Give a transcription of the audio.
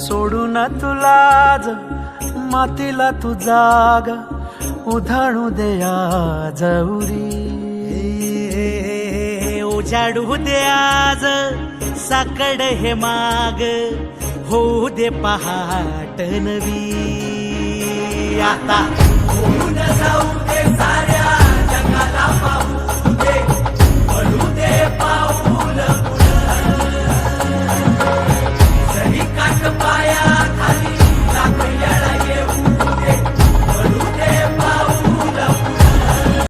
सोडून तुला मातीला तू जाग उधाणू दे आज उरी. उजाडू दे आज साकड हे माग होऊ दे पहाट नवी. आता होऊन जाऊ